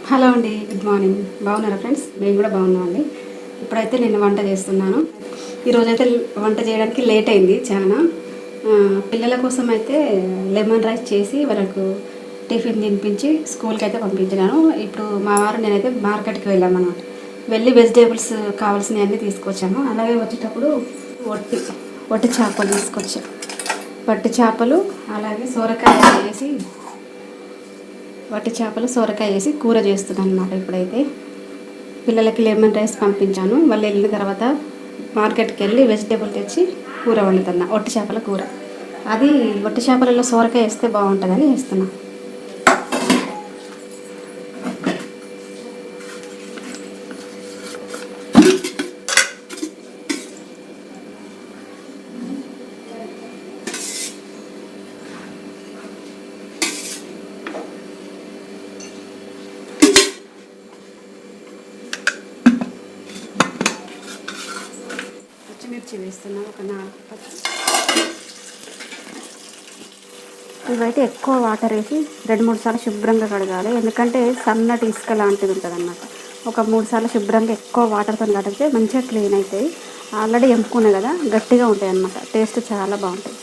Hello అండి, good morning. బాగున్నారా friends? మేము కూడా బాగున్నామండి. ఇప్పుడైతే నేను వంట చేస్తున్నాను. ఈరోజైతే వంట చేయడానికి లేట్ అయింది చాలా. పిల్లల కోసం అయితే లెమన్ రైస్ చేసి వాళ్ళకు టిఫిన్ తినిపించి స్కూల్కి అయితే పంపించినాను. ఇప్పుడు మా వారు నేనైతే మార్కెట్కి వెళ్ళామన్నమాట. వెళ్ళి వెజిటేబుల్స్ కావాల్సినవన్నీ తీసుకొచ్చాము. అలాగే వచ్చేటప్పుడు వట్టి వట్టి చేపలు తీసుకొచ్చాము. వట్టి చేపలు అలాగే సొరకాయ వేసి వట్టి చేపలు సొరకాయ వేసి కూర చేస్తున్నాను అన్నమాట. ఇప్పుడైతే పిల్లలకి లెమన్ రైస్ పంపించాను. వాళ్ళు వెళ్ళిన తర్వాత మార్కెట్కి వెళ్ళి వెజిటేబుల్ తెచ్చి కూర వండుతున్నా, వట్టి చేపల కూర. అది వట్టి చేపలలో సొరకాయ వేస్తే బాగుంటుందని వేస్తున్నా. పచ్చిమిర్చి వేస్తున్నా, ఒక 4 ఇవైతే ఎక్కువ వాటర్ వేసి 2-3 సార్లు శుభ్రంగా కడగాలి. ఎందుకంటే సన్నటి ఇసుక లాంటిది ఉంటుంది అన్నమాట. ఒక 3 సార్లు శుభ్రంగా ఎక్కువ వాటర్తో కడిగితే మంచిగా క్లీన్ అవుతాయి. ఆల్రెడీ ఎంపుకున్నాయి కదా, గట్టిగా ఉంటాయి అన్నమాట. టేస్ట్ చాలా బాగుంటుంది.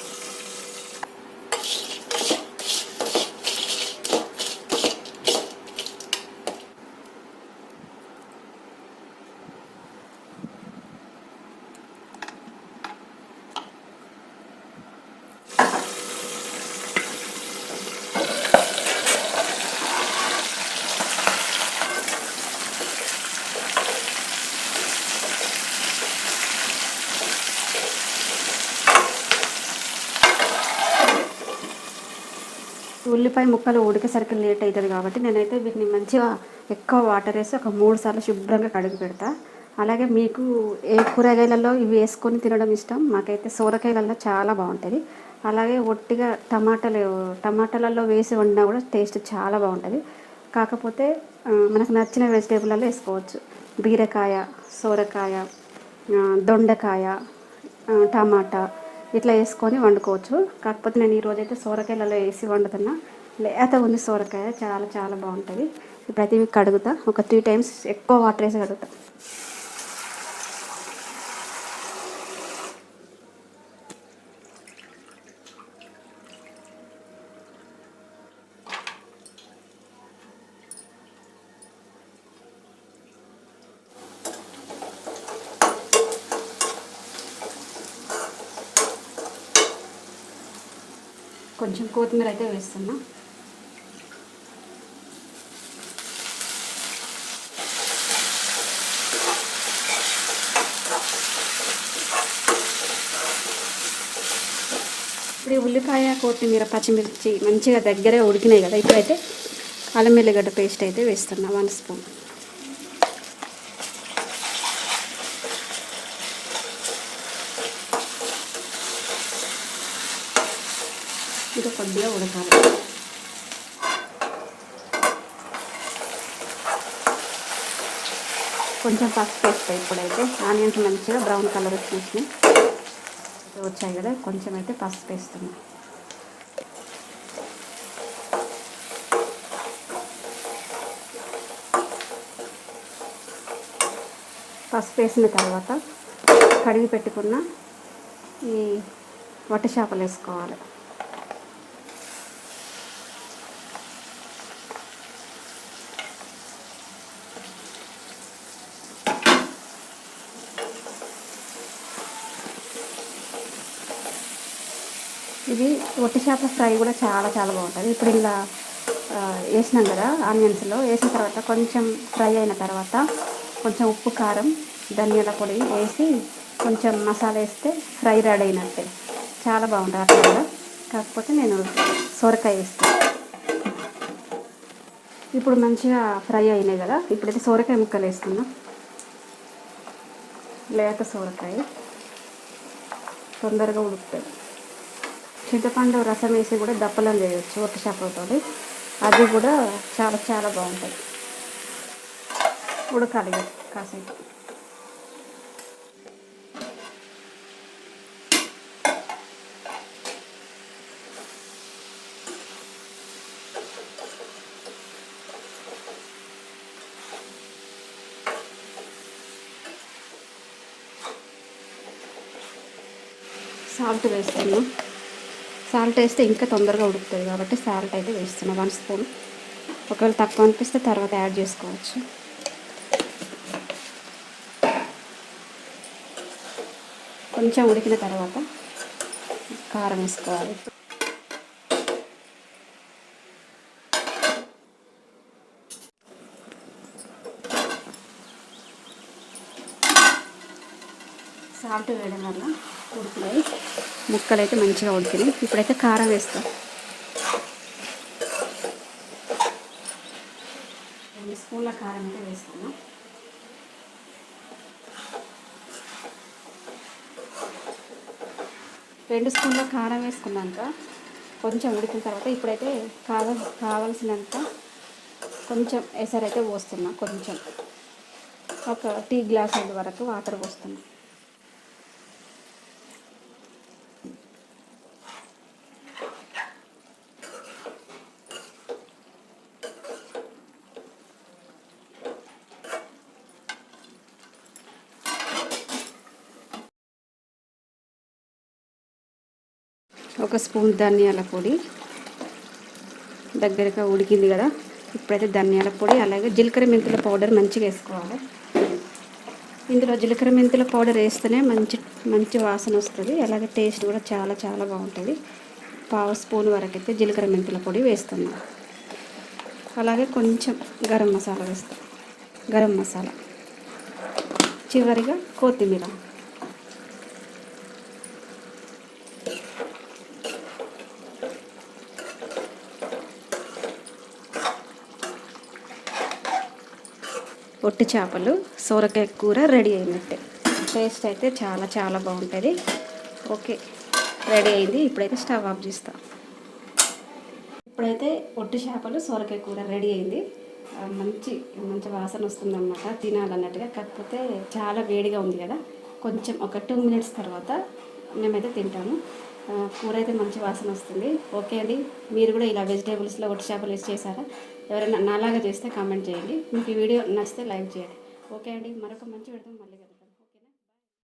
ఉల్లిపాయ ముక్కలు ఉడికేసరికి లేట్ అవుతుంది కాబట్టి నేనైతే వీటిని మంచిగా ఎక్కువ వాటర్ వేసి ఒక 3 సార్లు శుభ్రంగా కడిగి పెడతా. అలాగే మీకు ఏ కూరగాయలలో ఇవి వేసుకొని తినడం ఇష్టం? మాకైతే సొరకాయలలో చాలా బాగుంటుంది. అలాగే ఒట్టిగా టమాటాలలో వేసి వండినా కూడా టేస్ట్ చాలా బాగుంటుంది. కాకపోతే మనకు నచ్చిన వెజిటేబుల్లో వేసుకోవచ్చు. బీరకాయ, సొరకాయ, దొండకాయ, టమాటా ఇట్లా వేసుకొని వండుకోవచ్చు. కాకపోతే నేను ఈరోజైతే సొరకాయలలో వేసి వండుతున్నా. లేత ఉంది సొరకాయ, చాలా చాలా బాగుంటుంది. ఇప్పుడైతే ఇవి కడుగుతా, ఒక 3 టైమ్స్ ఎక్కువ వాటర్ వేసి కడుగుతా. కొంచెం కొత్తిమీర అయితే వేస్తున్నా. ఇప్పుడు ఉల్లిపాయ, కొత్తిమీర, పచ్చిమిర్చి మంచిగా దగ్గరే ఉడికినాయి కదా. ఇప్పుడైతే అల్లం వెల్లిగడ్డ పేస్ట్ అయితే వేస్తున్నా, 1 స్పూన్. ఇంకా కొద్దిగా ఉడకాలి. కొంచెం పసుపు వేస్తాయి. ఇప్పుడైతే ఆనియన్స్ మంచిగా బ్రౌన్ కలర్ వచ్చాయి కదా, కొంచెం అయితే పసుపు వేస్తున్నాం. పసుపు వేసిన తర్వాత కడిగి పెట్టుకున్న ఈ వట్టి చేపలు వేసుకోవాలి. ఇది వట్టి చేపల ఫ్రై కూడా చాలా చాలా బాగుంటుంది. ఇప్పుడు ఇలా వేసినాం కదా, ఆనియన్స్లో వేసిన తర్వాత కొంచెం ఫ్రై అయిన తర్వాత కొంచెం ఉప్పు, కారం, ధనియాల పొడి వేసి కొంచెం మసాలా వేస్తే ఫ్రై రెడీ అయినట్టే. చాలా బాగుంటుంది అట్లా కూడా. కాకపోతే నేను సొరకాయ వేస్తాను. ఇప్పుడు మంచిగా ఫ్రై అయినాయి కదా, ఇప్పుడైతే సొరకాయ ముక్కలు వేస్తున్నా. లేత సొరకాయ తొందరగా ఉడుకుతుంది. చింతపండు రసం వేసి కూడా దప్పలం చేయవచ్చు వట్టి చేపలతో. అది కూడా చాలా చాలా బాగుంటుంది. ఉడకాలి కాసేపు. సాల్ట్ వేస్తున్నాను. సాల్ట్ వేస్తే ఇంకా తొందరగా ఉడుకుతుంది కాబట్టి సాల్ట్ అయితే వేస్తున్నాను 1 స్పూన్. ఒకవేళ తక్కువ అనిపిస్తే తర్వాత యాడ్ చేసుకోవచ్చు. కొంచెం ఉడికిన తర్వాత కారం వేసుకోవాలి. సాల్ట్ వేయడం వల్ల ఉడికినాయి, ముక్కలు అయితే మంచిగా ఉడికినాయి. ఇప్పుడైతే కారం వేస్తాం. 2 స్పూన్ల కారం అయితే వేస్తున్నాం. రెండు స్పూన్ల కారం వేసుకున్నాక కొంచెం ఉడికిన తర్వాత ఇప్పుడైతే కావాల్సినంత కొంచెం ఎసరైతే పోస్తున్నా. కొంచెం ఒక టీ గ్లాస్ వరకు వాటర్ పోస్తున్నా. ఒక స్పూన్ ధనియాల పొడి, దగ్గరగా ఉడికింది కదా. ఇప్పుడైతే ధనియాల పొడి అలాగే జీలకర్ర మెంతుల పౌడర్ మంచిగా వేసుకోవాలి. ఇందులో జీలకర్ర మెంతుల పౌడర్ వేస్తేనే మంచి వాసన వస్తుంది. అలాగే టేస్ట్ కూడా చాలా చాలా బాగుంటుంది. 1/2 స్పూన్ వరకు అయితే జీలకర్ర మెంతుల పొడి వేస్తున్నాం. అలాగే కొంచెం గరం మసాలా వేస్తాం. గరం మసాలా, చివరిగా కొత్తిమీర. ఒట్టి చేపలు సొరకాయ కూర రెడీ అయినట్టే. టేస్ట్ అయితే చాలా చాలా బాగుంటుంది. ఓకే, రెడీ అయింది. ఇప్పుడైతే స్టవ్ ఆఫ్ చేస్తా. ఇప్పుడైతే ఒట్టి చేపలు సొరకాయ కూర రెడీ అయింది. మంచి మంచి వాసన వస్తుందన్నమాట, తినాలన్నట్టుగా. కాకపోతే చాలా వేడిగా ఉంది కదా, కొంచెం ఒక 2 మినిట్స్ తర్వాత మేమైతే తింటాము. కూర అయితే మంచి వాసన వస్తుంది. ఓకే అండి, మీరు కూడా ఇలా వెజిటేబుల్స్లో ఒట్టి చేపలు వేసి చేశారా? ఎవరైనా నాలాగా చేస్తే కామెంట్ చేయండి. మీకు ఈ వీడియో నచ్చితే లైక్ చేయండి. ఓకే అండి, మరొక మంచి వీడియో మళ్ళీ